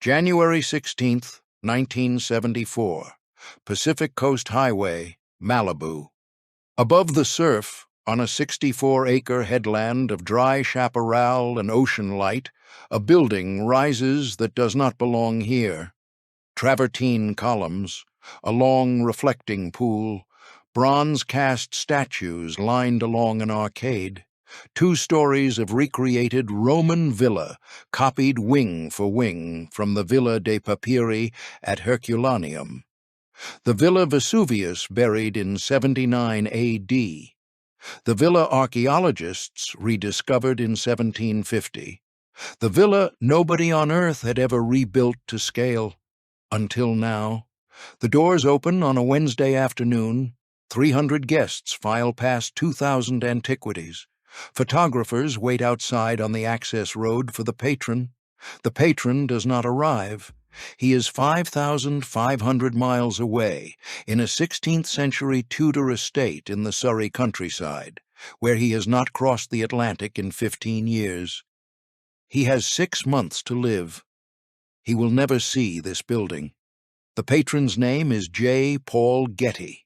January 16, 1974. Pacific Coast Highway, Malibu. Above the surf, on a 64-acre headland of dry chaparral and ocean light, a building rises that does not belong here. Travertine columns, a long reflecting pool, bronze-cast statues lined along an arcade, 2 stories of recreated Roman villa, copied wing for wing from the Villa dei Papiri at Herculaneum. The Villa Vesuvius buried in 79 A.D. The villa archaeologists rediscovered in 1750. The villa nobody on Earth had ever rebuilt to scale. Until now. The doors open on a Wednesday afternoon. 300 guests file past 2,000 antiquities. Photographers wait outside on the access road for the patron. The patron does not arrive. He is 5,500 miles away, in a 16th-century Tudor estate in the Surrey countryside, where he has not crossed the Atlantic in 15 years. He has 6 months to live. He will never see this building. The patron's name is J. Paul Getty.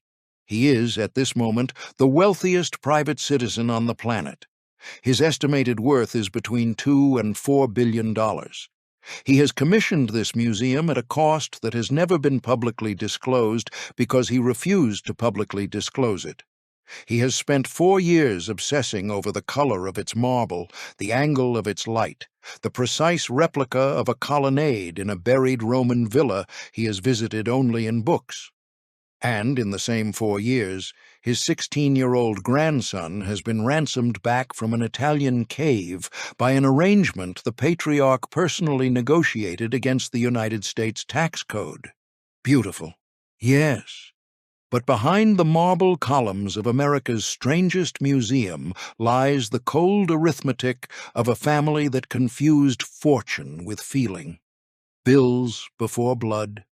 He is, at this moment, the wealthiest private citizen on the planet. His estimated worth is between $2 and $4 billion. He has commissioned this museum at a cost that has never been publicly disclosed because he refused to publicly disclose it. He has spent 4 years obsessing over the color of its marble, the angle of its light, the precise replica of a colonnade in a buried Roman villa he has visited only in books. And in the same 4 years, his 16-year-old grandson has been ransomed back from an Italian cave by an arrangement the patriarch personally negotiated against the United States tax code. Beautiful. Yes. But behind the marble columns of America's strangest museum lies the cold arithmetic of a family that confused fortune with feeling. Bills before blood.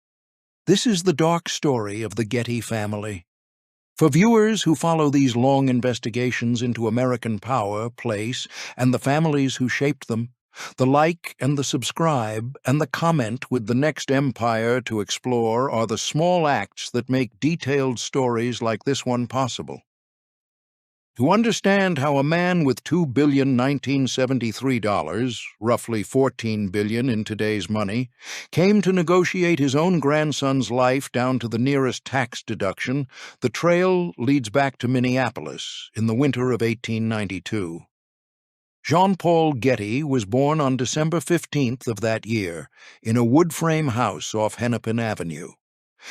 This is the dark story of the Getty family. For viewers who follow these long investigations into American power, place, and the families who shaped them, the like and the subscribe and the comment with the next empire to explore are the small acts that make detailed stories like this one possible. To understand how a man with $2,019,73, roughly $14 billion in today's money, came to negotiate his own grandson's life down to the nearest tax deduction, the trail leads back to Minneapolis in the winter of 1892. Jean-Paul Getty was born on December 15th of that year in a wood-frame house off Hennepin Avenue.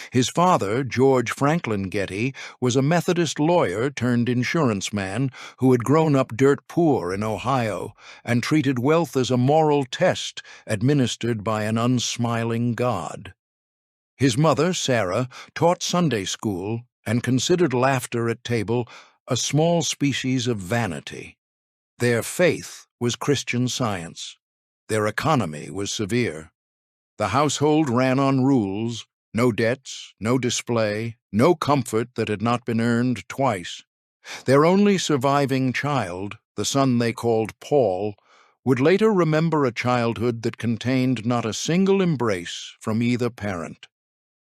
His father, George Franklin Getty, was a Methodist lawyer turned insurance man who had grown up dirt poor in Ohio and treated wealth as a moral test administered by an unsmiling God. His mother, Sarah, taught Sunday school and considered laughter at table a small species of vanity. Their faith was Christian Science. Their economy was severe. The household ran on rules. No debts, no display, no comfort that had not been earned twice. Their only surviving child, the son they called Paul, would later remember a childhood that contained not a single embrace from either parent.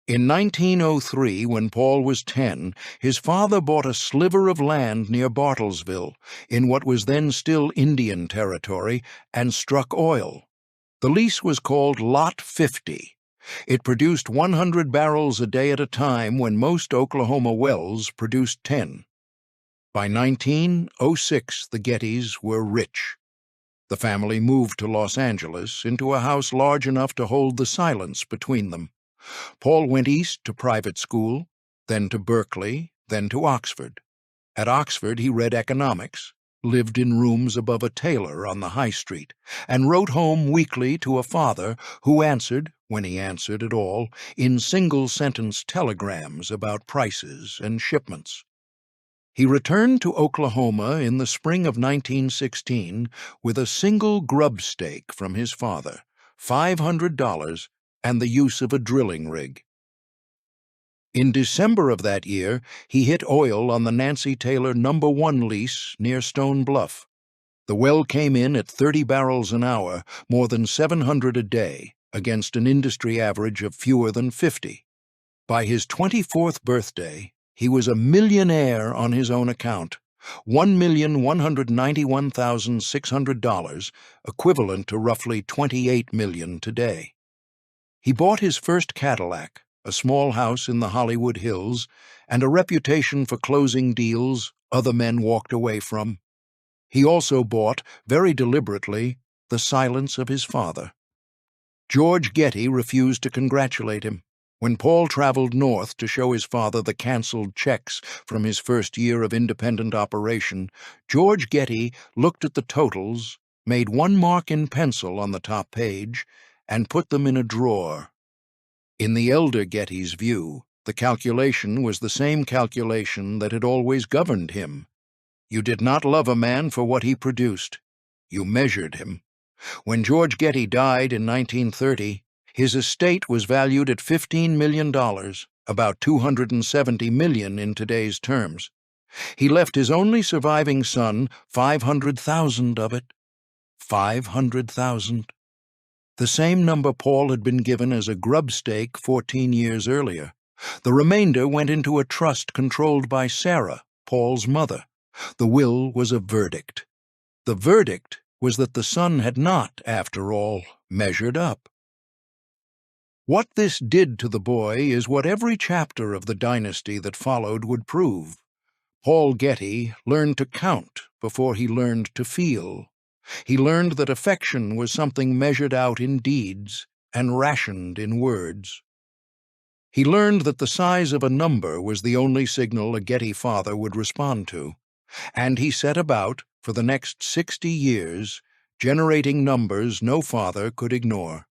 In 1903, when Paul was 10, his father bought a sliver of land near Bartlesville, in what was then still Indian territory, and struck oil. The lease was called Lot 50. It produced 100 barrels a day at a time when most Oklahoma wells produced 10. By 1906, the Gettys were rich. The family moved to Los Angeles into a house large enough to hold the silence between them. Paul went east to private school, then to Berkeley, then to Oxford. At Oxford he read economics, lived in rooms above a tailor on the high street, and wrote home weekly to a father who answered, when he answered at all, in single-sentence telegrams about prices and shipments. He returned to Oklahoma in the spring of 1916 with a single grub stake from his father, $500, and the use of a drilling rig. In December of that year, he hit oil on the Nancy Taylor No. 1 lease near Stone Bluff. The well came in at 30 barrels an hour, more than 700 a day, against an industry average of fewer than 50. By his 24th birthday, he was a millionaire on his own account, $1,191,600, equivalent to roughly $28 million today. He bought his first Cadillac, a small house in the Hollywood Hills, and a reputation for closing deals other men walked away from. He also bought, very deliberately, the silence of his father. George Getty refused to congratulate him. When Paul traveled north to show his father the canceled checks from his first year of independent operation, George Getty looked at the totals, made one mark in pencil on the top page, and put them in a drawer. In the elder Getty's view, the calculation was the same calculation that had always governed him. You did not love a man for what he produced. You measured him. When George Getty died in 1930, his estate was valued at $15 million, about $270 million in today's terms. He left his only surviving son $500,000 of it. $500,000. The same number Paul had been given as a grubstake 14 years earlier. The remainder went into a trust controlled by Sarah, Paul's mother. The will was a verdict. The verdict was that the son had not, after all, measured up. What this did to the boy is what every chapter of the dynasty that followed would prove. Paul Getty learned to count before he learned to feel. He learned that affection was something measured out in deeds and rationed in words. He learned that the size of a number was the only signal a Getty father would respond to, and he set about, for the next 60 years, generating numbers no father could ignore.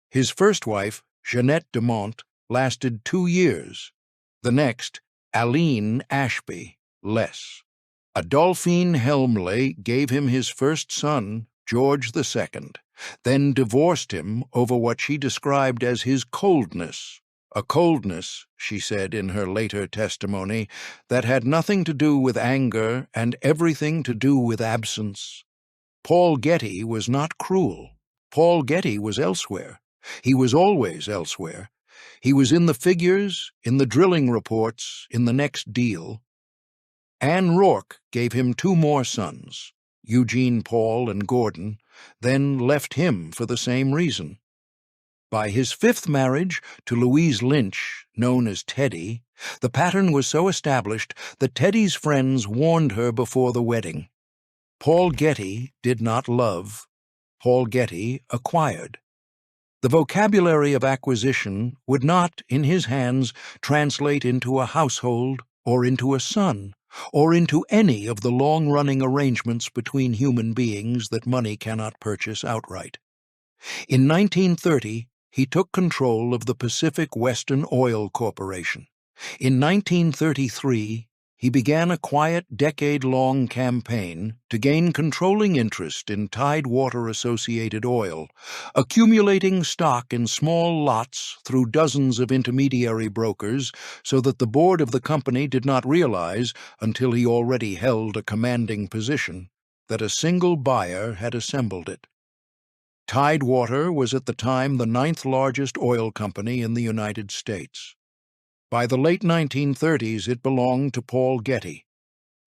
His first wife, Jeanette de Mont, lasted 2 years. The next, Aline Ashby, less. Adolphine Helmley gave him his first son, George II, then divorced him over what she described as his coldness, a coldness, she said in her later testimony, that had nothing to do with anger and everything to do with absence. Paul Getty was not cruel. Paul Getty was elsewhere. He was always elsewhere. He was in the figures, in the drilling reports, in the next deal. Anne Rourke gave him 2 more sons, Eugene Paul and Gordon, then left him for the same reason. By his 5th marriage to Louise Lynch, known as Teddy, the pattern was so established that Teddy's friends warned her before the wedding. Paul Getty did not love. Paul Getty acquired. The vocabulary of acquisition would not, in his hands, translate into a household or into a son, or into any of the long-running arrangements between human beings that money cannot purchase outright. In 1930, he took control of the Pacific Western Oil Corporation. In 1933, he began a quiet decade-long campaign to gain controlling interest in Tidewater-associated oil, accumulating stock in small lots through dozens of intermediary brokers so that the board of the company did not realize, until he already held a commanding position, that a single buyer had assembled it. Tidewater was at the time the 9th largest oil company in the United States. By the late 1930s, it belonged to Paul Getty.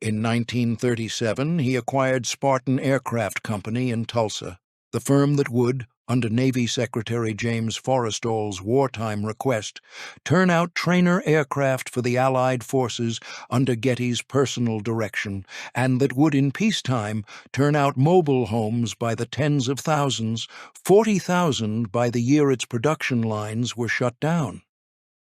In 1937, he acquired Spartan Aircraft Company in Tulsa, the firm that would, under Navy Secretary James Forrestal's wartime request, turn out trainer aircraft for the Allied forces under Getty's personal direction, and that would in peacetime turn out mobile homes by the tens of thousands, 40,000 by the year its production lines were shut down.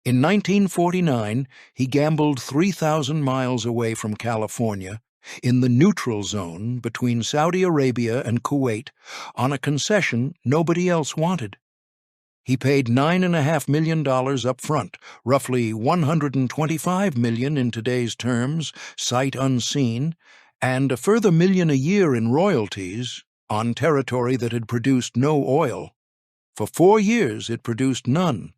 In 1949, he gambled 3,000 miles away from California, in the neutral zone between Saudi Arabia and Kuwait, on a concession nobody else wanted. He paid $9.5 million up front, roughly $125 million in today's terms, sight unseen, and a further $1 million a year in royalties on territory that had produced no oil. For 4 years it produced none.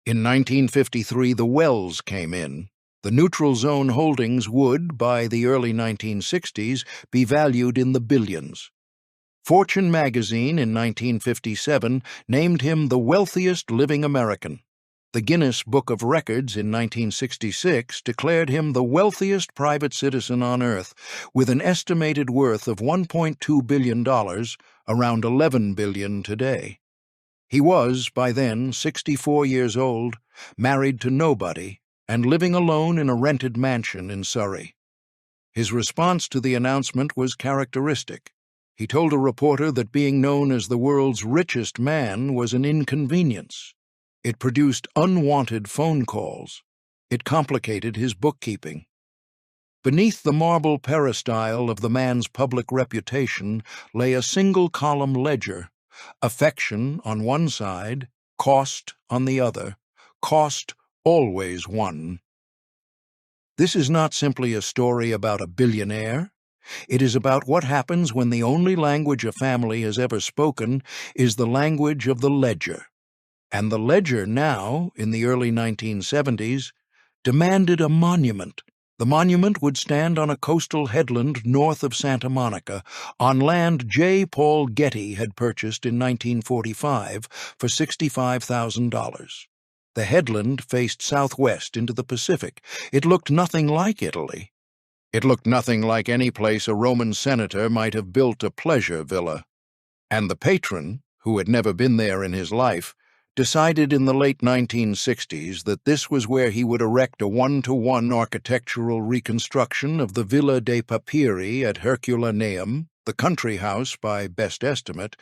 In 1953, the wells came in. The neutral zone holdings would, by the early 1960s, be valued in the billions. Fortune magazine in 1957 named him the wealthiest living American. The Guinness Book of Records in 1966 declared him the wealthiest private citizen on Earth, with an estimated worth of $1.2 billion, around $11 billion today. He was, by then, 64 years old, married to nobody, and living alone in a rented mansion in Surrey. His response to the announcement was characteristic. He told a reporter that being known as the world's richest man was an inconvenience. It produced unwanted phone calls. It complicated his bookkeeping. Beneath the marble peristyle of the man's public reputation lay a single-column ledger, affection on one side, cost on the other, cost always won. This is not simply a story about a billionaire. It is about what happens when the only language a family has ever spoken is the language of the ledger. And the ledger now, in the early 1970s, demanded a monument. The monument would stand on a coastal headland north of Santa Monica, on land J. Paul Getty had purchased in 1945 for $65,000. The headland faced southwest into the Pacific. It looked nothing like Italy. It looked nothing like any place a Roman senator might have built a pleasure villa. And the patron, who had never been there in his life, decided in the late 1960s that this was where he would erect a one-to-one architectural reconstruction of the Villa dei Papiri at Herculaneum, the country house, by best estimate,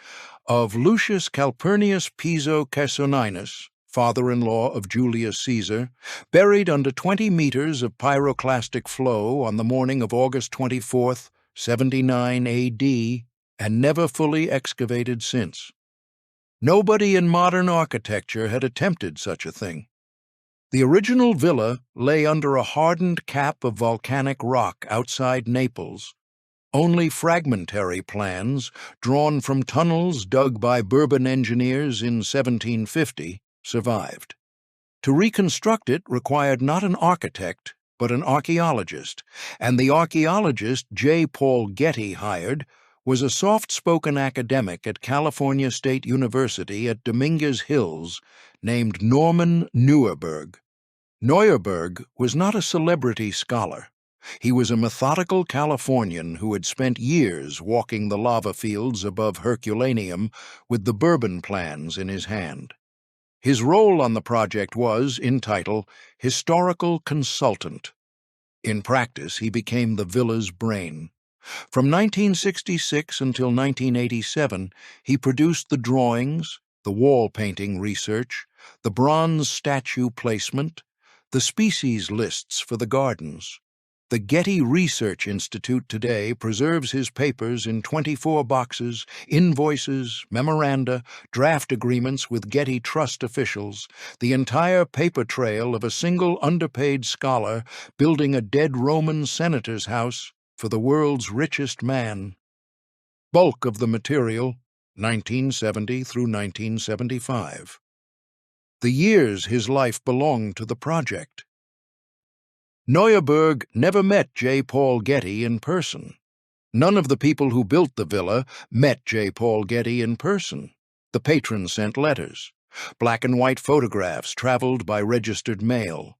of Lucius Calpurnius Piso Caesoninus, father-in-law of Julius Caesar, buried under 20 meters of pyroclastic flow on the morning of August 24, 79 A.D., and never fully excavated since. Nobody in modern architecture had attempted such a thing. The original villa lay under a hardened cap of volcanic rock outside Naples. Only fragmentary plans, drawn from tunnels dug by Bourbon engineers in 1750, survived. To reconstruct it required not an architect, but an archaeologist, and the archaeologist J. Paul Getty hired was a soft-spoken academic at California State University at Dominguez Hills named Norman Neuerberg. Neuerberg was not a celebrity scholar. He was a methodical Californian who had spent years walking the lava fields above Herculaneum with the Bourbon plans in his hand. His role on the project was, in title, historical consultant. In practice, he became the villa's brain. From 1966 until 1987, he produced the drawings, the wall painting research, the bronze statue placement, the species lists for the gardens. The Getty Research Institute today preserves his papers in 24 boxes, invoices, memoranda, draft agreements with Getty Trust officials, the entire paper trail of a single underpaid scholar building a dead Roman senator's house for the world's richest man. Bulk of the material, 1970 through 1975. The years his life belonged to the project. Neuerberg never met J. Paul Getty in person. None of the people who built the villa met J. Paul Getty in person. The patron sent letters. Black and white photographs traveled by registered mail.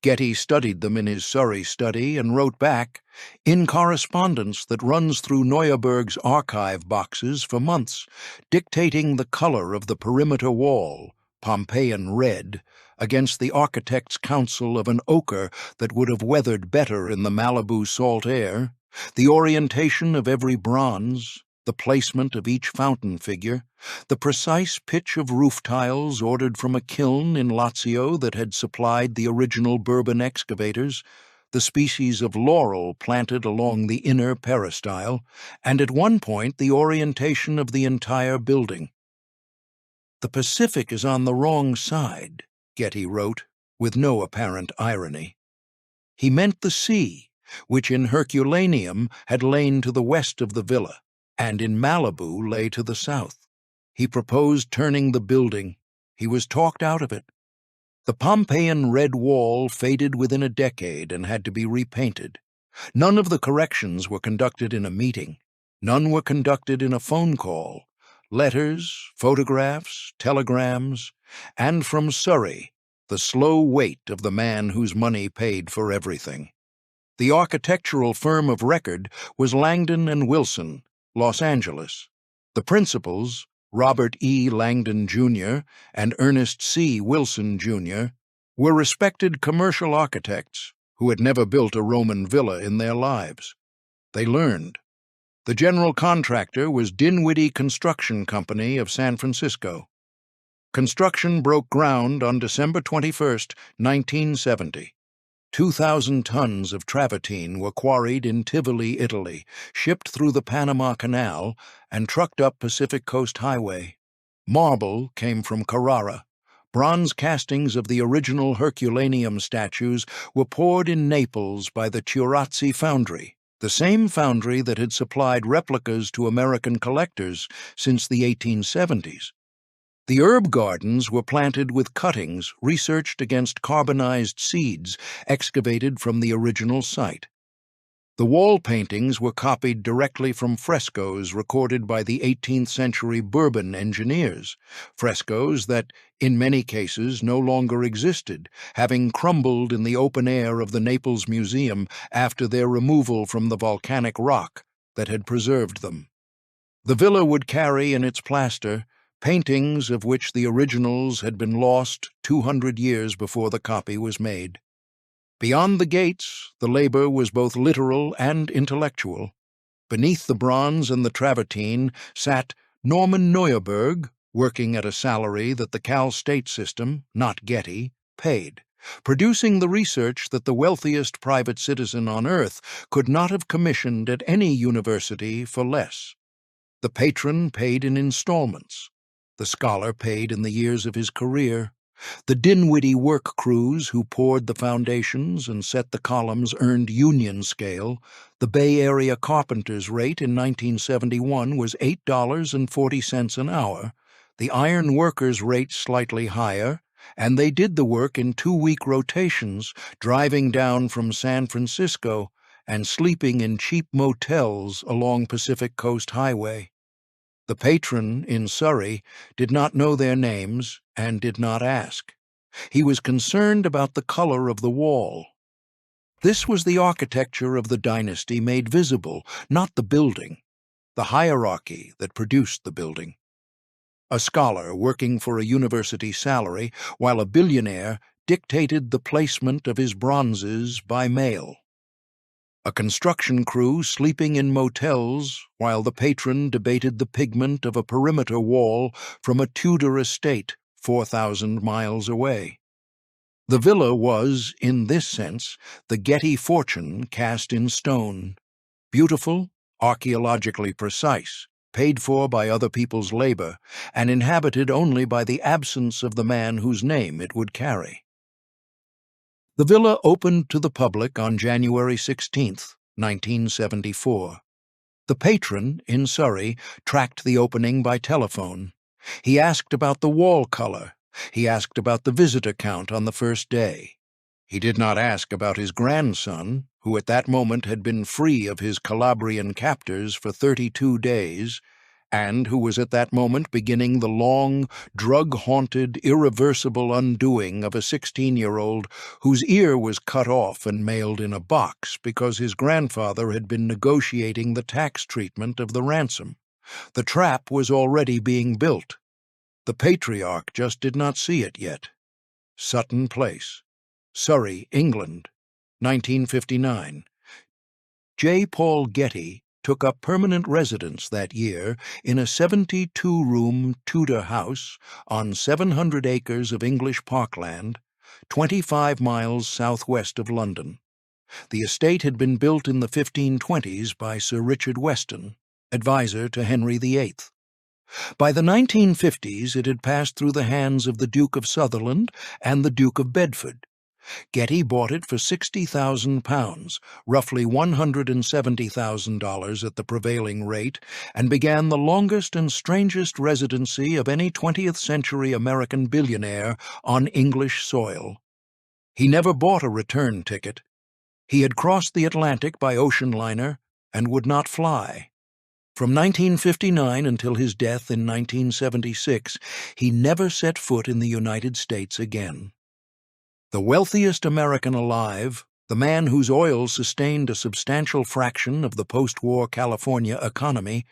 Getty studied them in his Surrey study and wrote back, in correspondence that runs through Neuerberg's archive boxes for months, dictating the color of the perimeter wall, Pompeian red, against the architect's counsel of an ochre that would have weathered better in the Malibu salt air, the orientation of every bronze, the placement of each fountain figure, the precise pitch of roof tiles ordered from a kiln in Lazio that had supplied the original Bourbon excavators, the species of laurel planted along the inner peristyle, and at one point the orientation of the entire building. "The Pacific is on the wrong side," Getty wrote, with no apparent irony. He meant the sea, which in Herculaneum had lain to the west of the villa, and in Malibu lay to the south. He proposed turning the building. He was talked out of it. The Pompeian red wall faded within a decade and had to be repainted. None of the corrections were conducted in a meeting. None were conducted in a phone call. Letters, photographs, telegrams, and from Surrey, the slow weight of the man whose money paid for everything. The architectural firm of record was Langdon and Wilson, Los Angeles. The principals, Robert E. Langdon, Jr. and Ernest C. Wilson, Jr., were respected commercial architects who had never built a Roman villa in their lives. They learned. The general contractor was Dinwiddie Construction Company of San Francisco. Construction broke ground on December 21, 1970. 2,000 tons of travertine were quarried in Tivoli, Italy, shipped through the Panama Canal, and trucked up Pacific Coast Highway. Marble came from Carrara. Bronze castings of the original Herculaneum statues were poured in Naples by the Chiurazzi foundry, the same foundry that had supplied replicas to American collectors since the 1870s. The herb gardens were planted with cuttings researched against carbonized seeds excavated from the original site. The wall paintings were copied directly from frescoes recorded by the 18th century Bourbon engineers, frescoes that, in many cases, no longer existed, having crumbled in the open air of the Naples Museum after their removal from the volcanic rock that had preserved them. The villa would carry in its plaster paintings of which the originals had been lost 200 years before the copy was made. Beyond the gates, the labor was both literal and intellectual. Beneath the bronze and the travertine sat Norman Neuerberg, working at a salary that the Cal State system, not Getty, paid, producing the research that the wealthiest private citizen on earth could not have commissioned at any university for less. The patron paid in installments. The scholar paid in the years of his career. The Dinwiddie work crews who poured the foundations and set the columns earned union scale. The Bay Area carpenter's rate in 1971 was $8.40 an hour, the iron workers' rate slightly higher, and they did the work in 2-week rotations, driving down from San Francisco and sleeping in cheap motels along Pacific Coast Highway. The patron, in Surrey, did not know their names and did not ask. He was concerned about the color of the wall. This was the architecture of the dynasty made visible, not the building, the hierarchy that produced the building. A scholar working for a university salary, while a billionaire dictated the placement of his bronzes by mail. A construction crew sleeping in motels while the patron debated the pigment of a perimeter wall from a Tudor estate 4,000 miles away. The villa was, in this sense, the Getty fortune cast in stone. Beautiful, archaeologically precise, paid for by other people's labor, and inhabited only by the absence of the man whose name it would carry. The villa opened to the public on January 16, 1974. The patron, in Surrey, tracked the opening by telephone. He asked about the wall color. He asked about the visitor count on the first day. He did not ask about his grandson, who at that moment had been free of his Calabrian captors for 32 days, and who was at that moment beginning the long, drug-haunted, irreversible undoing of a 16-year-old whose ear was cut off and mailed in a box because his grandfather had been negotiating the tax treatment of the ransom. The trap was already being built. The patriarch just did not see it yet. Sutton Place, Surrey, England, 1959. J. Paul Getty took up permanent residence that year in a 72-room Tudor house on 700 acres of English parkland, 25 miles southwest of London. The estate had been built in the 1520s by Sir Richard Weston, advisor to Henry VIII. By the 1950s it had passed through the hands of the Duke of Sutherland and the Duke of Bedford. Getty bought it for £60,000, roughly $170,000 at the prevailing rate, and began the longest and strangest residency of any 20th-century American billionaire on English soil. He never bought a return ticket. He had crossed the Atlantic by ocean liner and would not fly. From 1959 until his death in 1976, he never set foot in the United States again. The wealthiest American alive, the man whose oil sustained a substantial fraction of the post-war California economy,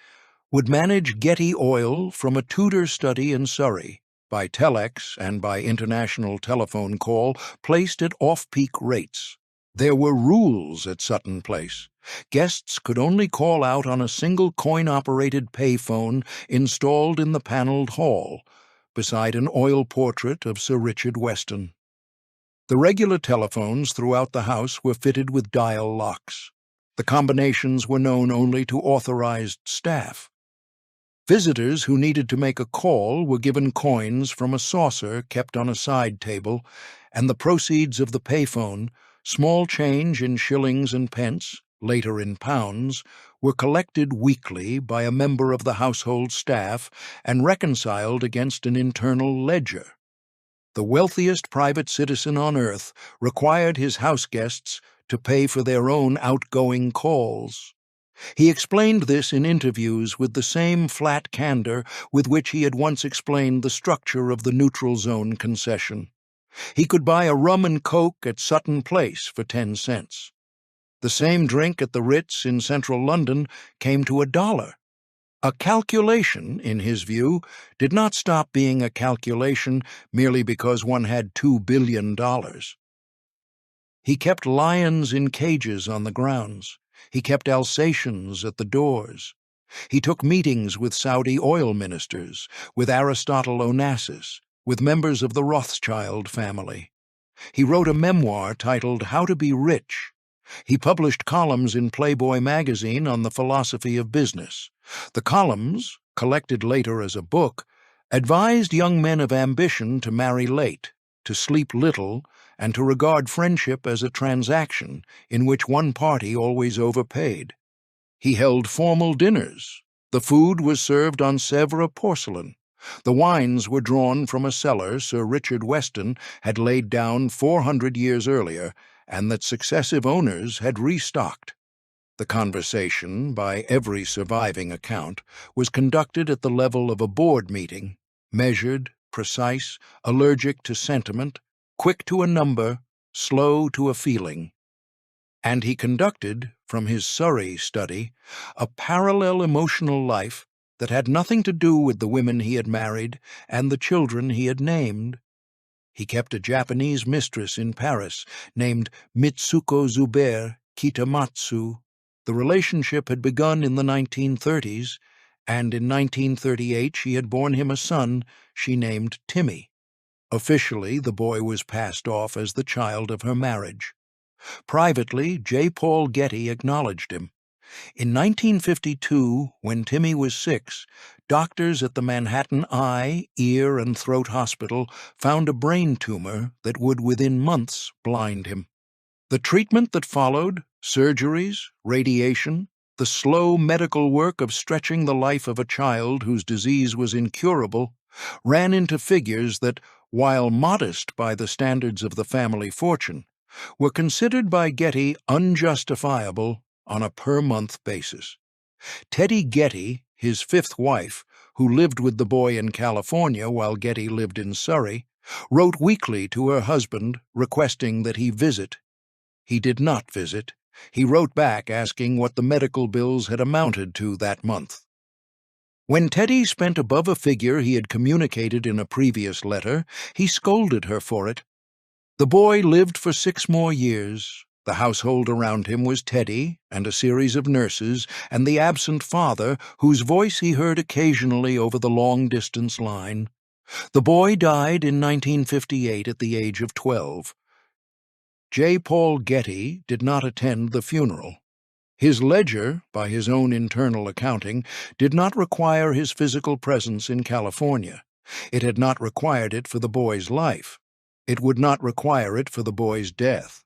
would manage Getty Oil from a Tudor study in Surrey, by telex and by international telephone call placed at off-peak rates. There were rules at Sutton Place. Guests could only call out on a single coin-operated payphone installed in the paneled hall, beside an oil portrait of Sir Richard Weston. The regular telephones throughout the house were fitted with dial locks. The combinations were known only to authorized staff. Visitors who needed to make a call were given coins from a saucer kept on a side table, and the proceeds of the payphone, small change in shillings and pence, later in pounds, were collected weekly by a member of the household staff and reconciled against an internal ledger. The wealthiest private citizen on earth required his house guests to pay for their own outgoing calls. He explained this in interviews with the same flat candor with which he had once explained the structure of the neutral zone concession. He could buy a rum and coke at Sutton Place for 10 cents. The same drink at the Ritz in central London came to $1. A calculation, in his view, did not stop being a calculation merely because one had $2 billion. He kept lions in cages on the grounds. He kept Alsatians at the doors. He took meetings with Saudi oil ministers, with Aristotle Onassis, with members of the Rothschild family. He wrote a memoir titled How to Be Rich. He published columns in Playboy magazine on the philosophy of business. The columns, collected later as a book, advised young men of ambition to marry late, to sleep little, and to regard friendship as a transaction in which one party always overpaid. He held formal dinners. The food was served on Sèvres porcelain. The wines were drawn from a cellar Sir Richard Weston had laid down 400 years earlier, and that successive owners had restocked. The conversation, by every surviving account, was conducted at the level of a board meeting, measured, precise, allergic to sentiment, quick to a number, slow to a feeling. And he conducted, from his Surrey study, a parallel emotional life that had nothing to do with the women he had married and the children he had named. He kept a Japanese mistress in Paris named Mitsuko Zuber Kitamatsu. The relationship had begun in the 1930s, and in 1938 she had borne him a son she named Timmy. Officially, the boy was passed off as the child of her marriage. Privately, J. Paul Getty acknowledged him. In 1952, when Timmy was 6, doctors at the Manhattan Eye, Ear, and Throat Hospital found a brain tumor that would within months blind him. The treatment that followed, surgeries, radiation, the slow medical work of stretching the life of a child whose disease was incurable, ran into figures that, while modest by the standards of the family fortune, were considered by Getty unjustifiable on a per-month basis. Teddy Getty, his 5th wife, who lived with the boy in California while Getty lived in Surrey, wrote weekly to her husband requesting that he visit. He did not visit. He wrote back asking what the medical bills had amounted to that month. When Teddy spent above a figure he had communicated in a previous letter, he scolded her for it. The boy lived for 6 more years. The household around him was Teddy and a series of nurses and the absent father whose voice he heard occasionally over the long-distance line. The boy died in 1958 at the age of 12. J. Paul Getty did not attend the funeral. His ledger, by his own internal accounting, did not require his physical presence in California. It had not required it for the boy's life. It would not require it for the boy's death.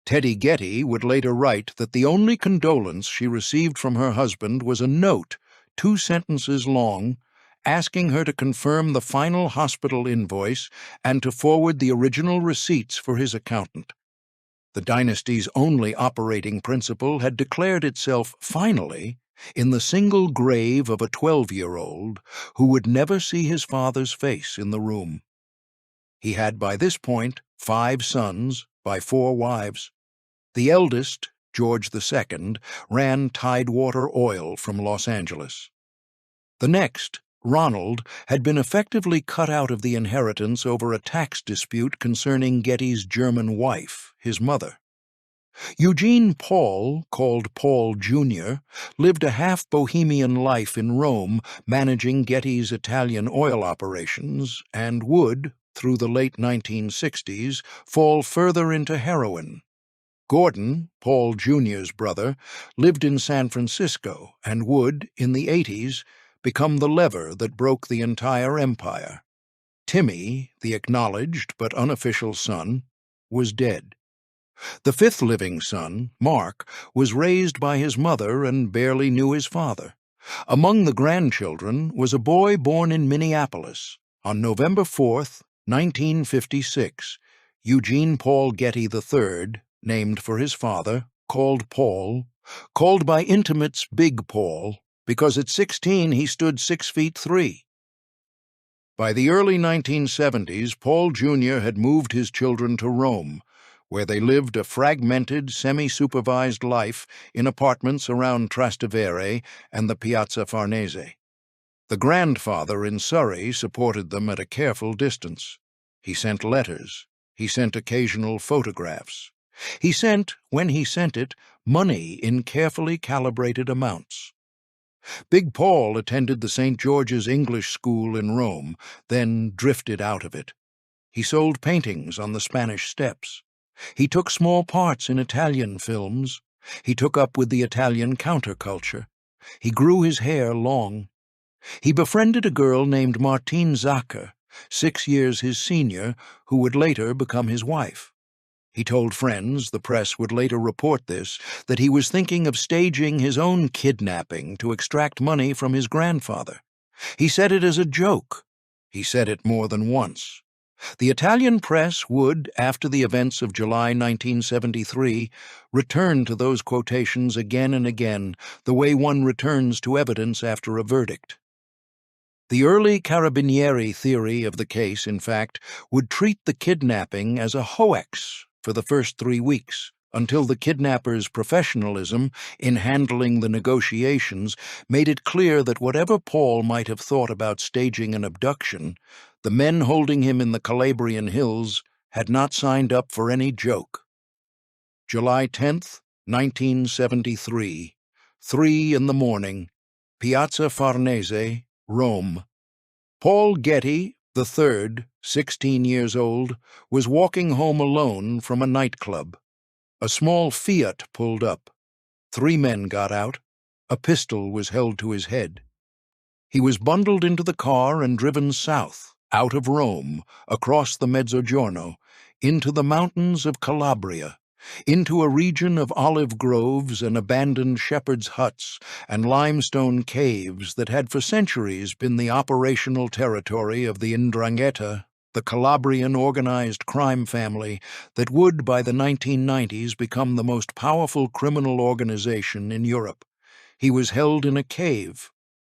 Teddy Getty would later write that the only condolence she received from her husband was a note, 2 sentences long, asking her to confirm the final hospital invoice and to forward the original receipts for his accountant. The dynasty's only operating principle had declared itself finally in the single grave of a 12-year-old who would never see his father's face in the room. He had by this point 5 sons by 4 wives. The eldest, George II, ran Tidewater Oil from Los Angeles. The next, Ronald, had been effectively cut out of the inheritance over a tax dispute concerning Getty's German wife, his mother. Eugene Paul, called Paul Jr., lived a half-bohemian life in Rome, managing Getty's Italian oil operations, and would, through the late 1960s, fall further into heroin. Gordon, Paul Jr.'s brother, lived in San Francisco and would, in the 80s, become the lever that broke the entire empire. Timmy, the acknowledged but unofficial son, was dead. The 5th living son, Mark, was raised by his mother and barely knew his father. Among the grandchildren was a boy born in Minneapolis on November 4, 1956, Eugene Paul Getty III, named for his father, called Paul, called by intimates Big Paul, because at 16 he stood 6 feet 3. By the early 1970s, Paul Jr. had moved his children to Rome, where they lived a fragmented, semi-supervised life in apartments around Trastevere and the Piazza Farnese. The grandfather in Surrey supported them at a careful distance. He sent letters. He sent occasional photographs. He sent, when he sent it, money in carefully calibrated amounts. Big Paul attended the St. George's English School in Rome, then drifted out of it. He sold paintings on the Spanish Steps. He took small parts in Italian films. He took up with the Italian counterculture. He grew his hair long. He befriended a girl named Martine Zacher, 6 years his senior, who would later become his wife. He told friends, the press would later report this, that he was thinking of staging his own kidnapping to extract money from his grandfather. He said it as a joke. He said it more than once. The Italian press would, after the events of July 1973, return to those quotations again and again, the way one returns to evidence after a verdict. The early Carabinieri theory of the case, in fact, would treat the kidnapping as a hoax for the first 3 weeks, until the kidnapper's professionalism in handling the negotiations made it clear that whatever Paul might have thought about staging an abduction, the men holding him in the Calabrian hills had not signed up for any joke. July 10, 1973, 3 in the morning, Piazza Farnese, Rome. Paul Getty, the third, 16 years old, was walking home alone from a nightclub. A small Fiat pulled up. 3 men got out. A pistol was held to his head. He was bundled into the car and driven south, out of Rome, across the Mezzogiorno, into the mountains of Calabria, into a region of olive groves and abandoned shepherds' huts and limestone caves that had for centuries been the operational territory of the 'Ndrangheta, the Calabrian organized crime family that would, by the 1990s, become the most powerful criminal organization in Europe. He was held in a cave,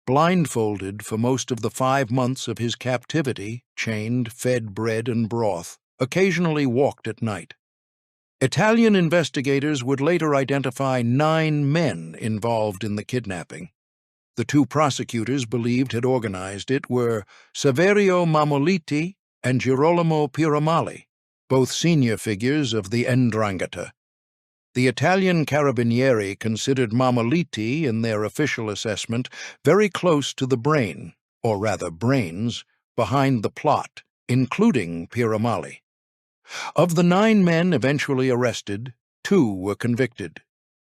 blindfolded for most of the 5 months of his captivity, chained, fed bread and broth, occasionally walked at night. Italian investigators would later identify 9 men involved in the kidnapping. The 2 prosecutors believed had organized it were Saverio Mammoliti and Girolamo Piramali, both senior figures of the 'Ndrangheta. The Italian Carabinieri considered Mammoliti, in their official assessment, very close to the brain, or rather brains, behind the plot, including Piramali. Of the 9 men eventually arrested, 2 were convicted.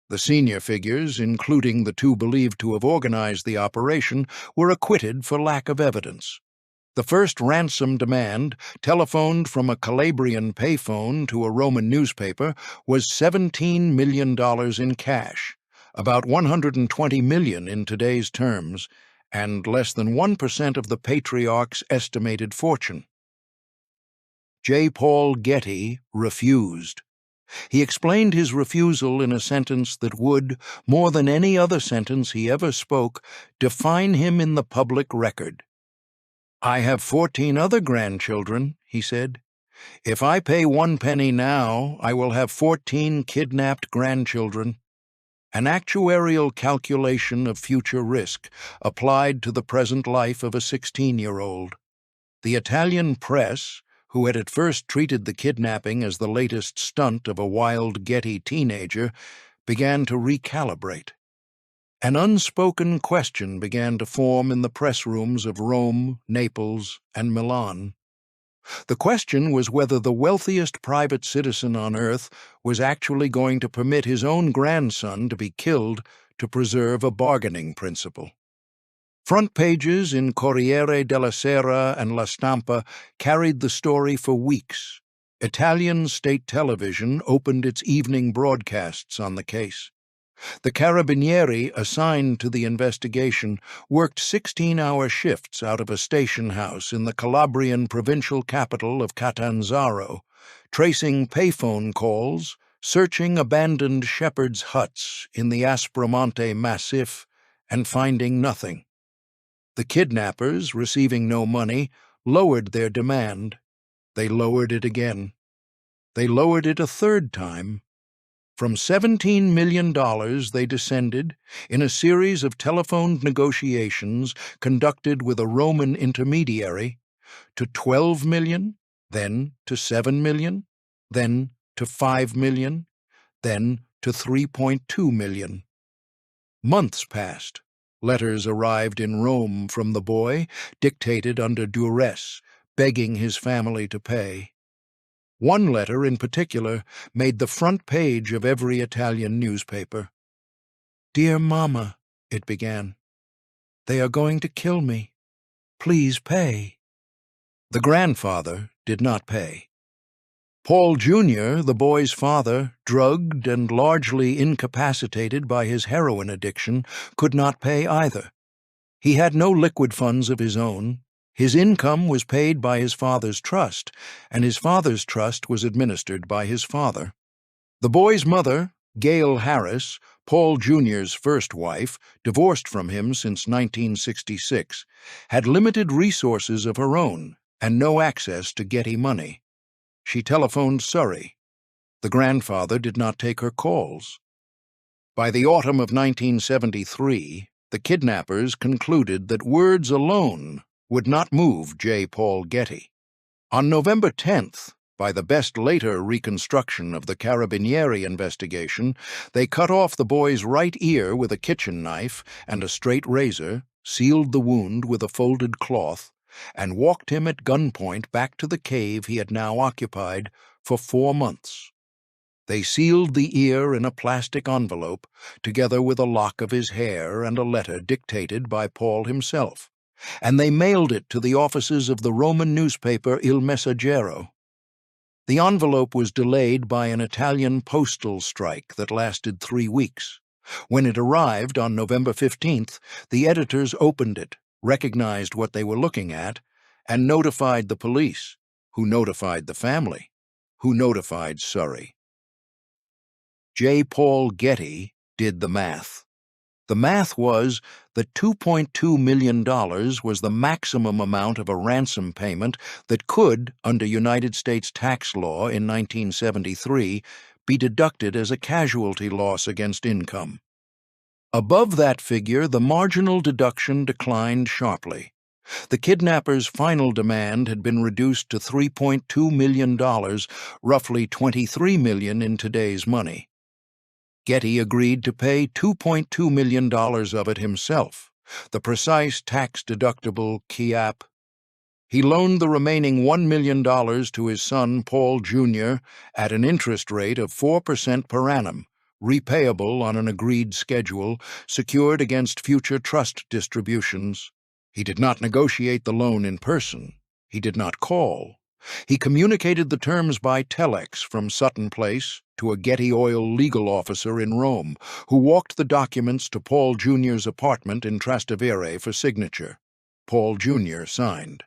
The senior figures, including the 2 believed to have organized the operation, were acquitted for lack of evidence. The first ransom demand, telephoned from a Calabrian payphone to a Roman newspaper, was $17 million in cash, about $120 million in today's terms, and less than 1% of the patriarch's estimated fortune. J. Paul Getty refused. He explained his refusal in a sentence that would, more than any other sentence he ever spoke, define him in the public record. "I have 14 other grandchildren," he said. "If I pay 1 penny now, I will have 14 kidnapped grandchildren." An actuarial calculation of future risk applied to the present life of a 16-year-old. The Italian press, who had at first treated the kidnapping as the latest stunt of a wild Getty teenager, began to recalibrate. An unspoken question began to form in the press rooms of Rome, Naples, and Milan. The question was whether the wealthiest private citizen on earth was actually going to permit his own grandson to be killed to preserve a bargaining principle. Front pages in Corriere della Sera and La Stampa carried the story for weeks. Italian state television opened its evening broadcasts on the case. The carabinieri assigned to the investigation worked 16-hour shifts out of a station house in the Calabrian provincial capital of Catanzaro, tracing payphone calls, searching abandoned shepherds' huts in the Aspromonte Massif, and finding nothing. The kidnappers, receiving no money, lowered their demand. They lowered it again. They lowered it a third time. From $17 million they descended, in a series of telephoned negotiations conducted with a Roman intermediary, to 12 million, then to 7 million, then to 5 million, then to 3.2 million. Months passed. Letters arrived in Rome from the boy, dictated under duress, begging his family to pay. One letter in particular made the front page of every Italian newspaper. "Dear Mama," it began, "they are going to kill me. Please pay." The grandfather did not pay. Paul Jr., the boy's father, drugged and largely incapacitated by his heroin addiction, could not pay either. He had no liquid funds of his own. His income was paid by his father's trust, and his father's trust was administered by his father. The boy's mother, Gail Harris, Paul Jr.'s first wife, divorced from him since 1966, had limited resources of her own and no access to Getty money. She telephoned Surrey. The grandfather did not take her calls. By the autumn of 1973, the kidnappers concluded that words alone would not move J. Paul Getty. On November 10th, by the best later reconstruction of the Carabinieri investigation, they cut off the boy's right ear with a kitchen knife and a straight razor, sealed the wound with a folded cloth, and walked him at gunpoint back to the cave he had now occupied for 4 months. They sealed the ear in a plastic envelope, together with a lock of his hair and a letter dictated by Paul himself, and they mailed it to the offices of the Roman newspaper Il Messaggero. The envelope was delayed by an Italian postal strike that lasted 3 weeks. When it arrived on November 15th, the editors opened it, recognized what they were looking at, and notified the police, who notified the family, who notified Surrey. J. Paul Getty did the math. The math was that $2.2 million was the maximum amount of a ransom payment that could, under United States tax law in 1973, be deducted as a casualty loss against income. Above that figure, the marginal deduction declined sharply. The kidnappers' final demand had been reduced to $3.2 million, roughly $23 million in today's money. Getty agreed to pay $2.2 million of it himself, the precise tax-deductible Chiap. He loaned the remaining $1 million to his son, Paul Jr., at an interest rate of 4% per annum, repayable on an agreed schedule, secured against future trust distributions. He did not negotiate the loan in person. He did not call. He communicated the terms by telex from Sutton Place to a Getty Oil legal officer in Rome, who walked the documents to Paul Jr.'s apartment in Trastevere for signature. Paul Jr. signed.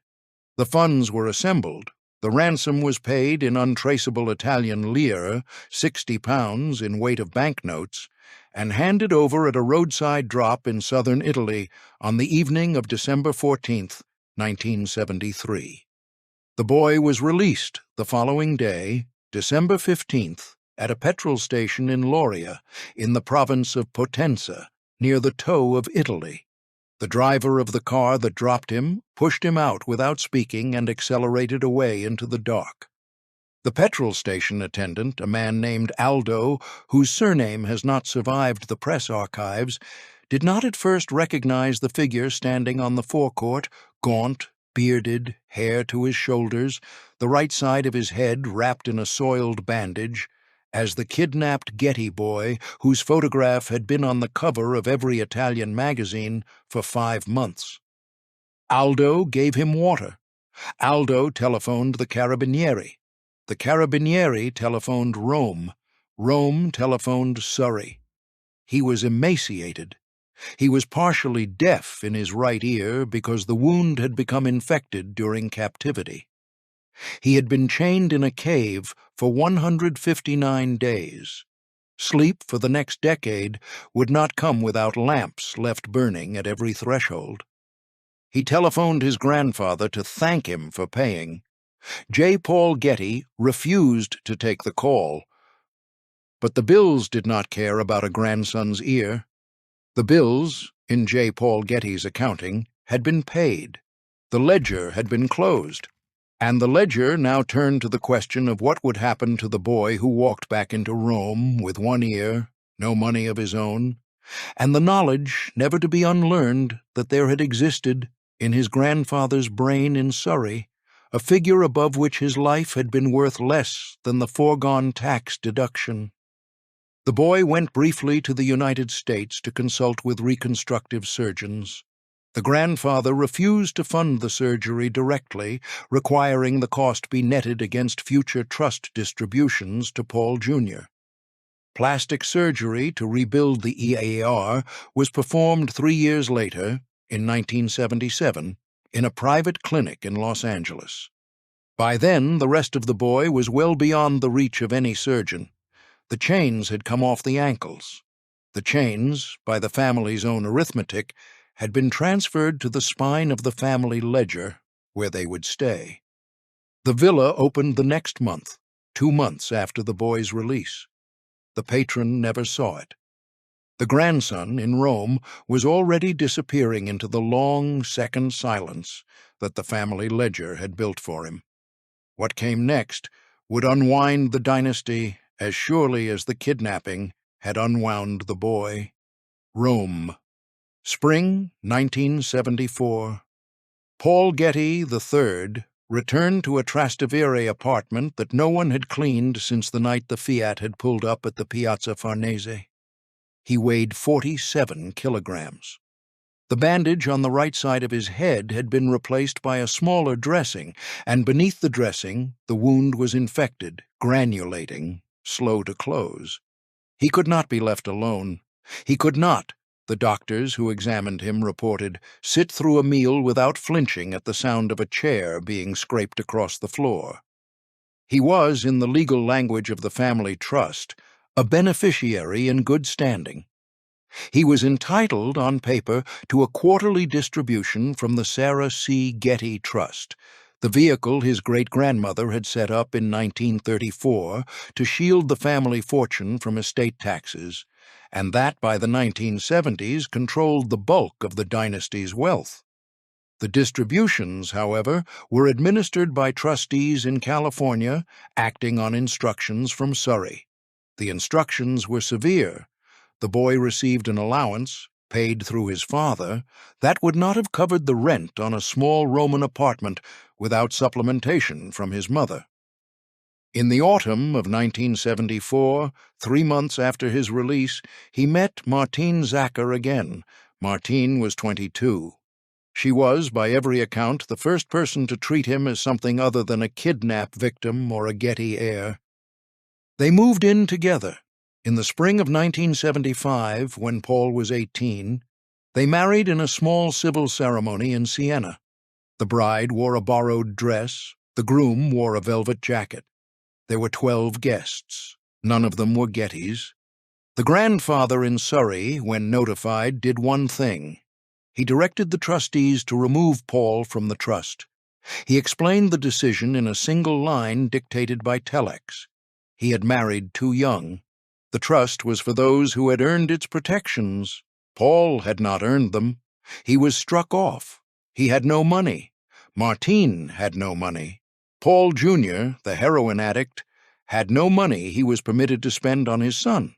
The funds were assembled, The ransom was paid in untraceable Italian lire, 60 pounds in weight of banknotes, and handed over at a roadside drop in southern Italy on the evening of December 14th, 1973. The boy was released the following day, December 15th, at a petrol station in Lauria, in the province of Potenza, near the toe of Italy. The driver of the car that dropped him pushed him out without speaking and accelerated away into the dark. The petrol station attendant, a man named Aldo, whose surname has not survived the press archives, did not at first recognize the figure standing on the forecourt, gaunt, bearded, hair to his shoulders, the right side of his head wrapped in a soiled bandage, as the kidnapped Getty boy whose photograph had been on the cover of every Italian magazine for 5 months. Aldo gave him water. Aldo telephoned the Carabinieri. The Carabinieri telephoned Rome. Rome telephoned Surrey. He was emaciated. He was partially deaf in his right ear because the wound had become infected during captivity. He had been chained in a cave for 159 days. Sleep for the next decade would not come without lamps left burning at every threshold. He telephoned his grandfather to thank him for paying. J. Paul Getty refused to take the call. But the bills did not care about a grandson's ear. The bills, in J. Paul Getty's accounting, had been paid. The ledger had been closed. And the ledger now turned to the question of what would happen to the boy who walked back into Rome with one ear, no money of his own, and the knowledge, never to be unlearned, that there had existed, in his grandfather's brain in Surrey, a figure above which his life had been worth less than the foregone tax deduction. The boy went briefly to the United States to consult with reconstructive surgeons. The grandfather refused to fund the surgery directly, requiring the cost be netted against future trust distributions to Paul Jr. Plastic surgery to rebuild the EAR was performed 3 years later, in 1977, in a private clinic in Los Angeles. By then, the rest of the boy was well beyond the reach of any surgeon. The chains had come off the ankles. The chains, by the family's own arithmetic, had been transferred to the spine of the family ledger, where they would stay. The villa opened the next month, 2 months after the boy's release. The patron never saw it. The grandson, in Rome, was already disappearing into the long second silence that the family ledger had built for him. What came next would unwind the dynasty as surely as the kidnapping had unwound the boy. Rome. Spring 1974. Paul Getty III returned to a Trastevere apartment that no one had cleaned since the night the Fiat had pulled up at the Piazza Farnese. He weighed 47 kilograms. The bandage on the right side of his head had been replaced by a smaller dressing, and beneath the dressing the wound was infected, granulating, slow to close. He could not be left alone. He could not, the doctors who examined him reported, sit through a meal without flinching at the sound of a chair being scraped across the floor. He was, in the legal language of the family trust, a beneficiary in good standing. He was entitled, on paper, to a quarterly distribution from the Sarah C. Getty Trust, the vehicle his great-grandmother had set up in 1934 to shield the family fortune from estate taxes, and that by the 1970s controlled the bulk of the dynasty's wealth. The distributions, however, were administered by trustees in California, acting on instructions from Surrey. The instructions were severe. The boy received an allowance, paid through his father, that would not have covered the rent on a small Roman apartment without supplementation from his mother. In the autumn of 1974, 3 months after his release, he met Martine Zacher again. Martine was 22. She was, by every account, the first person to treat him as something other than a kidnap victim or a Getty heir. They moved in together. In the spring of 1975, when Paul was 18, they married in a small civil ceremony in Siena. The bride wore a borrowed dress, The groom wore a velvet jacket. There were 12 guests. None of them were Gettys. The grandfather in Surrey, when notified, did one thing. He directed the trustees to remove Paul from the trust. He explained the decision in a single line dictated by telex. He had married too young. The trust was for those who had earned its protections. Paul had not earned them. He was struck off. He had no money. Martine had no money. Paul Jr., the heroin addict, had no money he was permitted to spend on his son.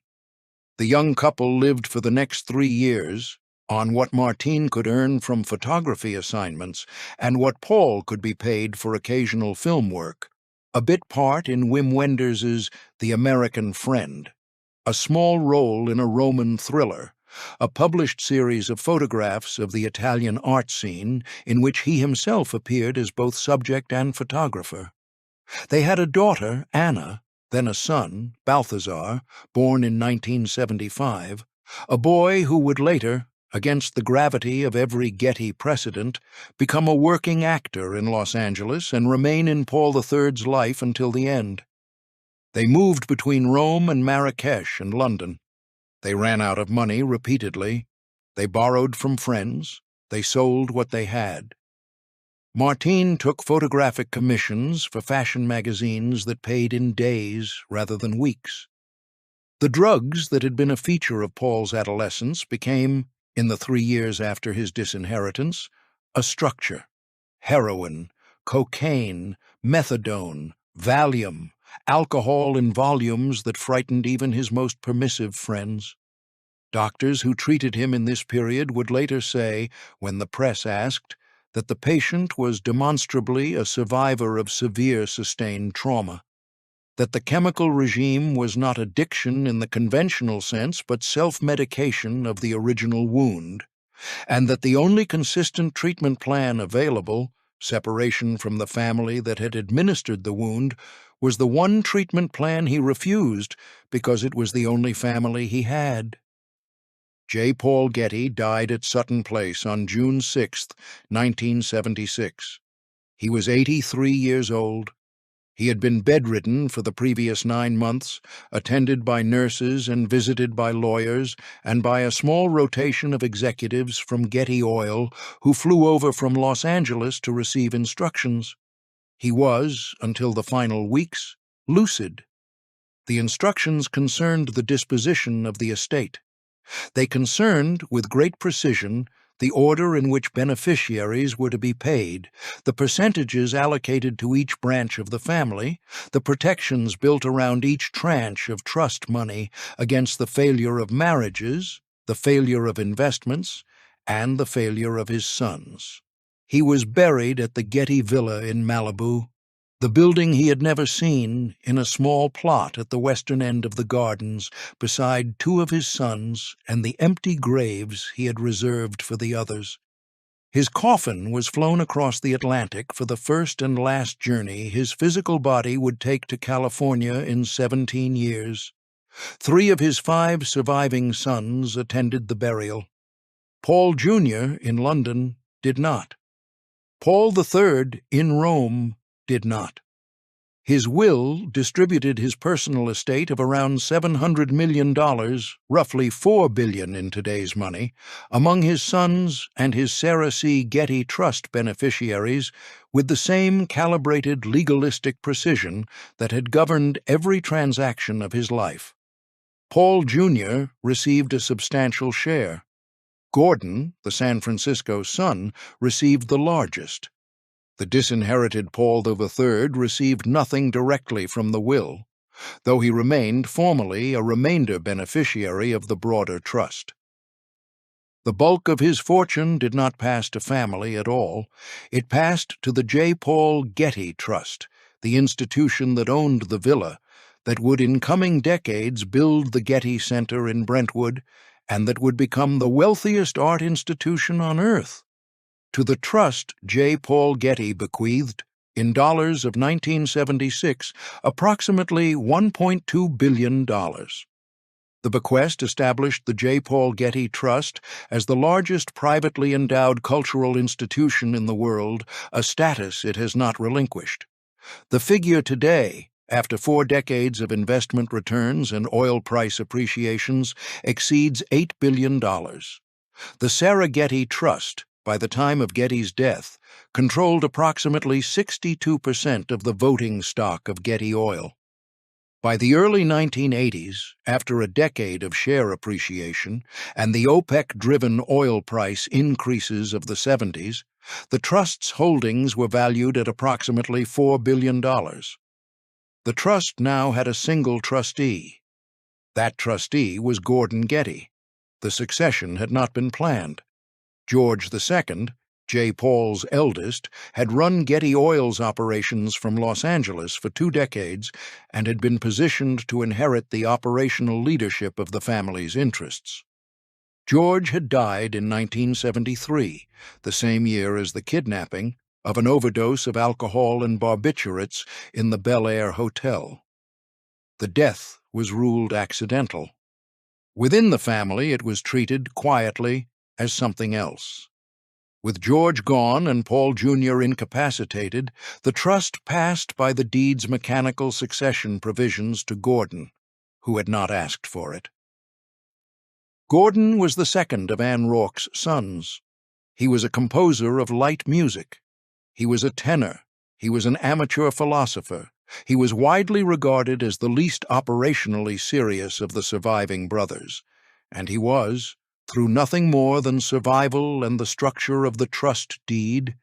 The young couple lived for the next 3 years on what Martine could earn from photography assignments and what Paul could be paid for occasional film work, a bit part in Wim Wenders's The American Friend, a small role in a Roman thriller, a published series of photographs of the Italian art scene in which he himself appeared as both subject and photographer. They had a daughter, Anna, then a son, Balthazar, born in 1975, a boy who would later, against the gravity of every Getty precedent, become a working actor in Los Angeles and remain in Paul III's life until the end. They moved between Rome and Marrakesh and London. They ran out of money repeatedly. They borrowed from friends. They sold what they had. Martine took photographic commissions for fashion magazines that paid in days rather than weeks. The drugs that had been a feature of Paul's adolescence became, in the 3 years after his disinheritance, a structure. Heroin, cocaine, methadone, Valium, alcohol in volumes that frightened even his most permissive friends. Doctors who treated him in this period would later say, when the press asked, that the patient was demonstrably a survivor of severe sustained trauma, that the chemical regime was not addiction in the conventional sense but self-medication of the original wound, and that the only consistent treatment plan available, separation from the family that had administered the wound, was the one treatment plan he refused because it was the only family he had. J. Paul Getty died at Sutton Place on June 6, 1976. He was 83 years old. He had been bedridden for the previous 9 months, attended by nurses and visited by lawyers and by a small rotation of executives from Getty Oil who flew over from Los Angeles to receive instructions. He was, until the final weeks, lucid. The instructions concerned the disposition of the estate. They concerned, with great precision, the order in which beneficiaries were to be paid, the percentages allocated to each branch of the family, the protections built around each tranche of trust money against the failure of marriages, the failure of investments, and the failure of his sons. He was buried at the Getty Villa in Malibu, the building he had never seen, in a small plot at the western end of the gardens, beside 2 of his sons and the empty graves he had reserved for the others. His coffin was flown across the Atlantic for the first and last journey his physical body would take to California in 17 years. 3 of his 5 surviving sons attended the burial. Paul Jr. in London did not. Paul III in Rome did not. His will distributed his personal estate of around $700 million, roughly $4 billion in today's money, among his sons and his Sarah C. Getty Trust beneficiaries with the same calibrated legalistic precision that had governed every transaction of his life. Paul Jr. received a substantial share. Gordon, the San Francisco son, received the largest. The disinherited Paul III received nothing directly from the will, though he remained formally a remainder beneficiary of the broader trust. The bulk of his fortune did not pass to family at all. It passed to the J. Paul Getty Trust, the institution that owned the villa, that would in coming decades build the Getty Center in Brentwood, and that would become the wealthiest art institution on earth. To the trust, J. Paul Getty bequeathed, in dollars of 1976, approximately $1.2 billion. The bequest established the J. Paul Getty Trust as the largest privately endowed cultural institution in the world, a status it has not relinquished. The figure today, after 4 decades of investment returns and oil price appreciations, exceeds $8 billion. The Sarah Getty Trust, by the time of Getty's death, controlled approximately 62% of the voting stock of Getty Oil. By the early 1980s, after a decade of share appreciation and the OPEC-driven oil price increases of the 70s, the trust's holdings were valued at approximately $4 billion. The trust now had a single trustee. That trustee was Gordon Getty. The succession had not been planned. George II, J. Paul's eldest, had run Getty Oil's operations from Los Angeles for 2 decades and had been positioned to inherit the operational leadership of the family's interests. George had died in 1973, the same year as the kidnapping, of an overdose of alcohol and barbiturates in the Bel Air Hotel. The death was ruled accidental. Within the family, it was treated quietly as something else. With George gone and Paul Jr. incapacitated, the trust passed by the deed's mechanical succession provisions to Gordon, who had not asked for it. Gordon was the second of Anne Rourke's sons. He was a composer of light music. He was a tenor. He was an amateur philosopher. He was widely regarded as the least operationally serious of the surviving brothers, and he was, through nothing more than survival and the structure of the trust deed,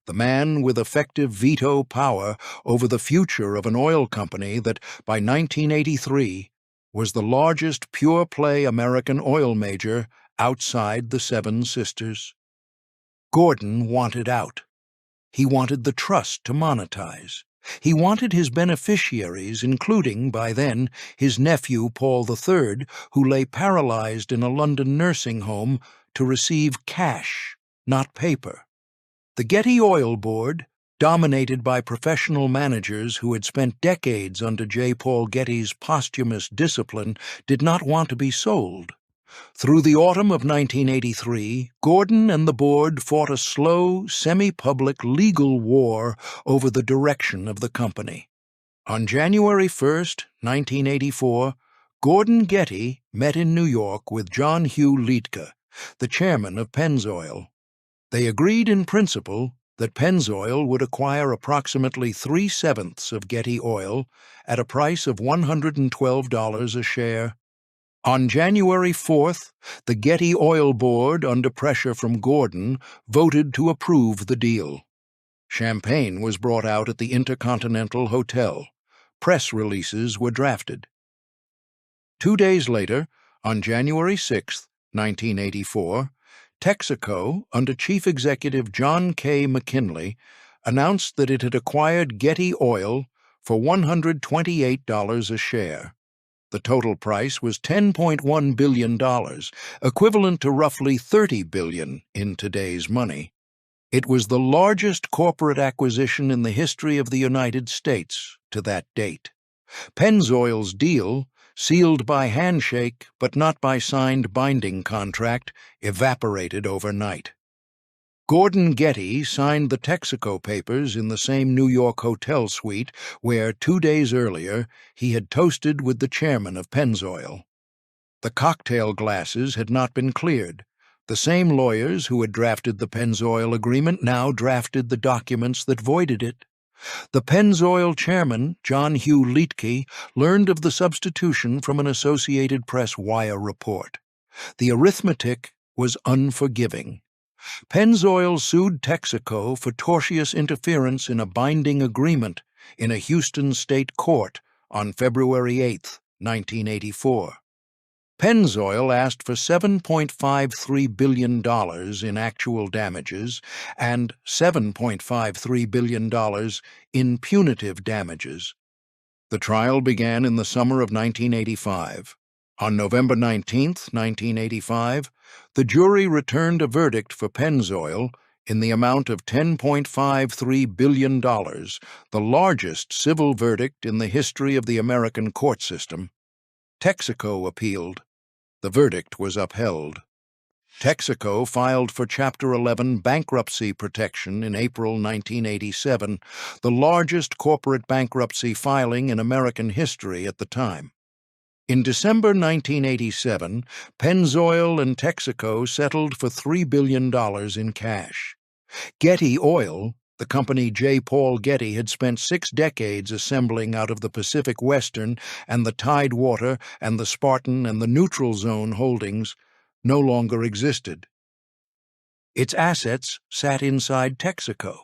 the man with effective veto power over the future of an oil company that, by 1983, was the largest pure-play American oil major outside the Seven Sisters. Gordon wanted out. He wanted the trust to monetize. He wanted his beneficiaries, including, by then, his nephew Paul III, who lay paralyzed in a London nursing home, to receive cash, not paper. The Getty Oil Board, dominated by professional managers who had spent decades under J. Paul Getty's posthumous discipline, did not want to be sold. Through the autumn of 1983, Gordon and the board fought a slow, semi-public legal war over the direction of the company. On January 1, 1984, Gordon Getty met in New York with John Hugh Liedtke, the chairman of Pennzoil. They agreed in principle that Pennzoil would acquire approximately 3/7 of Getty Oil at a price of $112 a share. On January 4th, the Getty Oil Board, under pressure from Gordon, voted to approve the deal. Champagne was brought out at the Intercontinental Hotel. Press releases were drafted. 2 days later, on January 6, 1984, Texaco, under Chief Executive John K. McKinley, announced that it had acquired Getty Oil for $128 a share. The total price was $10.1 billion, equivalent to roughly $30 billion in today's money. It was the largest corporate acquisition in the history of the United States to that date. Pennzoil's deal, sealed by handshake but not by signed binding contract, evaporated overnight. Gordon Getty signed the Texaco papers in the same New York hotel suite where, 2 days earlier, he had toasted with the chairman of Pennzoil. The cocktail glasses had not been cleared. The same lawyers who had drafted the Pennzoil agreement now drafted the documents that voided it. The Pennzoil chairman, John Hugh Liedtke, learned of the substitution from an Associated Press wire report. The arithmetic was unforgiving. Pennzoil sued Texaco for tortious interference in a binding agreement in a Houston state court on February 8, 1984. Pennzoil asked for $7.53 billion in actual damages and $7.53 billion in punitive damages. The trial began in the summer of 1985. On November 19, 1985, the jury returned a verdict for Pennzoil in the amount of $10.53 billion, the largest civil verdict in the history of the American court system. Texaco appealed. The verdict was upheld. Texaco filed for Chapter 11 bankruptcy protection in April 1987, the largest corporate bankruptcy filing in American history at the time. In December 1987, Pennzoil and Texaco settled for $3 billion in cash. Getty Oil, the company J. Paul Getty had spent 6 decades assembling out of the Pacific Western and the Tidewater and the Spartan and the Neutral Zone holdings, no longer existed. Its assets sat inside Texaco.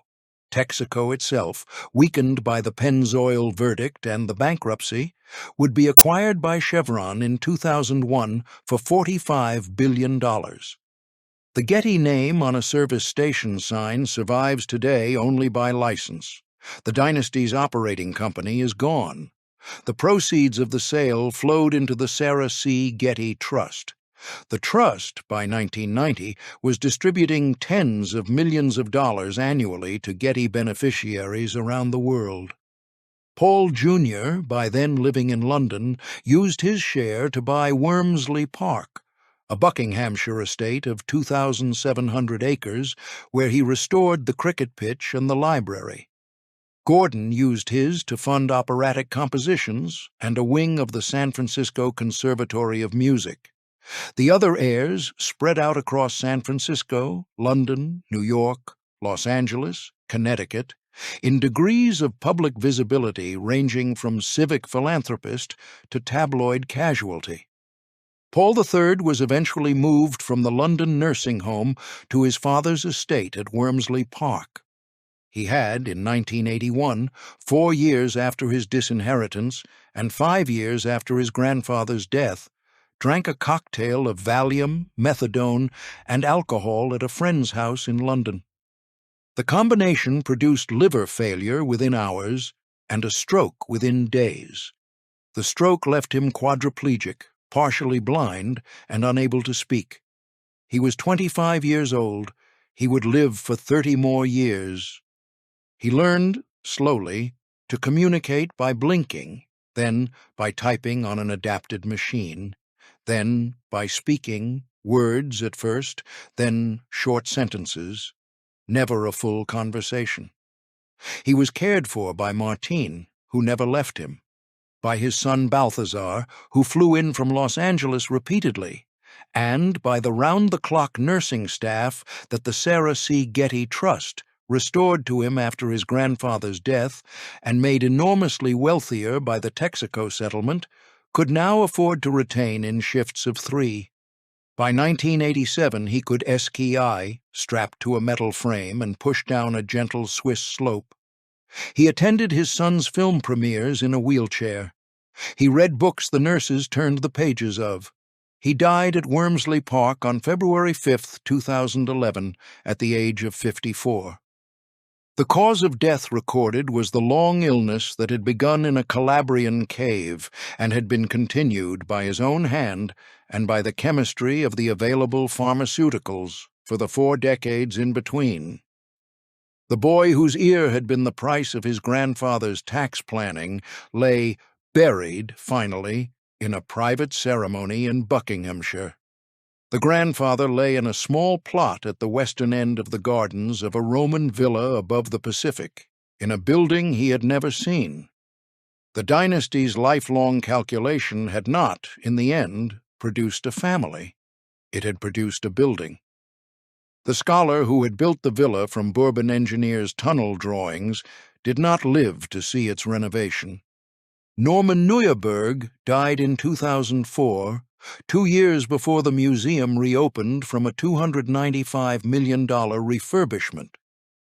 Texaco itself, weakened by the Pennzoil verdict and the bankruptcy, would be acquired by Chevron in 2001 for $45 billion. The Getty name on a service station sign survives today only by license. The dynasty's operating company is gone. The proceeds of the sale flowed into the Sarah C. Getty Trust. The trust, by 1990, was distributing tens of millions of dollars annually to Getty beneficiaries around the world. Paul Jr., by then living in London, used his share to buy Wormsley Park, a Buckinghamshire estate of 2,700 acres, where he restored the cricket pitch and the library. Gordon used his to fund operatic compositions and a wing of the San Francisco Conservatory of Music. The other heirs spread out across San Francisco, London, New York, Los Angeles, Connecticut, in degrees of public visibility ranging from civic philanthropist to tabloid casualty. Paul III was eventually moved from the London nursing home to his father's estate at Wormsley Park. He had, in 1981, 4 years after his disinheritance and 5 years after his grandfather's death, drank a cocktail of Valium, methadone, and alcohol at a friend's house in London. The combination produced liver failure within hours and a stroke within days. The stroke left him quadriplegic, partially blind, and unable to speak. He was 25 years old. He would live for 30 more years. He learned, slowly, to communicate by blinking, then by typing on an adapted machine, then by speaking, words at first, then short sentences, never a full conversation. He was cared for by Martine, who never left him, by his son Balthazar, who flew in from Los Angeles repeatedly, and by the round-the-clock nursing staff that the Sarah C. Getty Trust restored to him after his grandfather's death and made enormously wealthier by the Texaco settlement, could now afford to retain in shifts of 3. By 1987 he could ski, strapped to a metal frame and push down a gentle Swiss slope. He attended his son's film premieres in a wheelchair. He read books the nurses turned the pages of. He died at Wormsley Park on February 5, 2011, at the age of 54. The cause of death recorded was the long illness that had begun in a Calabrian cave and had been continued by his own hand and by the chemistry of the available pharmaceuticals for the 4 decades in between. The boy whose ear had been the price of his grandfather's tax planning lay buried, finally, in a private ceremony in Buckinghamshire. The grandfather lay in a small plot at the western end of the gardens of a Roman villa above the Pacific, in a building he had never seen. The dynasty's lifelong calculation had not, in the end, produced a family. It had produced a building. The scholar who had built the villa from Bourbon Engineer's tunnel drawings did not live to see its renovation. Norman Neuerberg died in 2004, 2 years before the museum reopened from a $295 million refurbishment.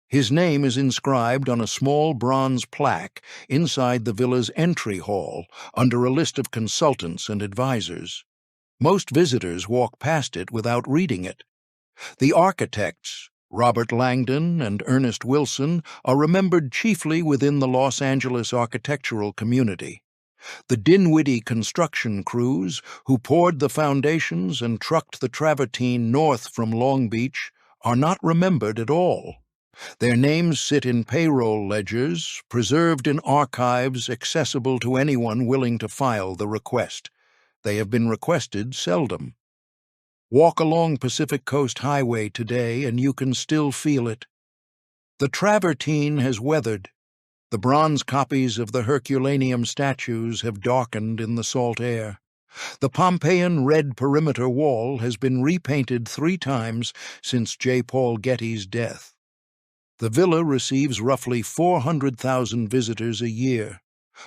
His name is inscribed on a small bronze plaque inside the villa's entry hall under a list of consultants and advisors. Most visitors walk past it without reading it. The architects, Robert Langdon and Ernest Wilson, are remembered chiefly within the Los Angeles architectural community. The Dinwiddie construction crews, who poured the foundations and trucked the travertine north from Long Beach, are not remembered at all. Their names sit in payroll ledgers, preserved in archives accessible to anyone willing to file the request. They have been requested seldom. Walk along Pacific Coast Highway today and you can still feel it. The travertine has weathered. The bronze copies of the Herculaneum statues have darkened in the salt air. The Pompeian red perimeter wall has been repainted 3 times since J. Paul Getty's death. The villa receives roughly 400,000 visitors a year.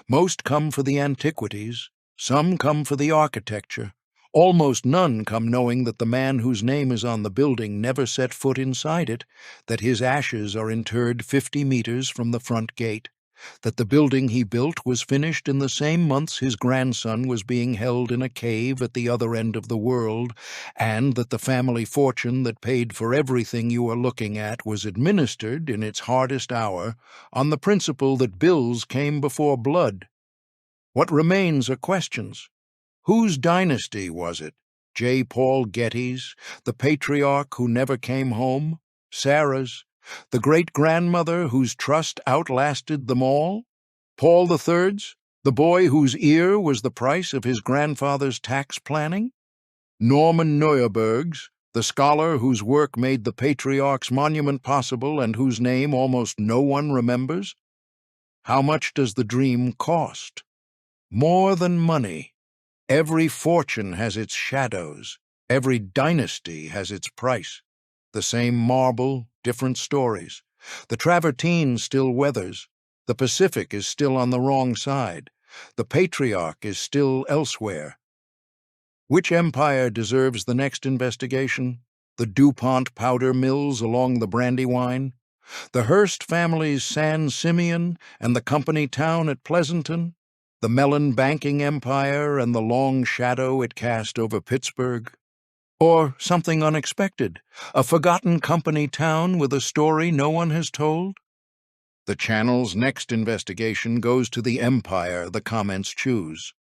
Most come for the antiquities, some come for the architecture. Almost none come knowing that the man whose name is on the building never set foot inside it, that his ashes are interred 50 meters from the front gate, that the building he built was finished in the same months his grandson was being held in a cave at the other end of the world, and that the family fortune that paid for everything you are looking at was administered, in its hardest hour, on the principle that bills came before blood. What remains are questions. Whose dynasty was it? J. Paul Getty's, the patriarch who never came home? Sarah's, the great-grandmother whose trust outlasted them all? Paul III's, the boy whose ear was the price of his grandfather's tax planning? Norman Neuerberg's, the scholar whose work made the patriarch's monument possible and whose name almost no one remembers? How much does the dream cost? More than money. Every fortune has its shadows. Every dynasty has its price. The same marble, different stories. The travertine still weathers. The Pacific is still on the wrong side. The patriarch is still elsewhere. Which empire deserves the next investigation? The DuPont powder mills along the Brandywine? The Hearst family's San Simeon and the company town at Pleasanton? The Mellon banking empire and the long shadow it cast over Pittsburgh? Or something unexpected, a forgotten company town with a story no one has told? The channel's next investigation goes to the empire the comments choose.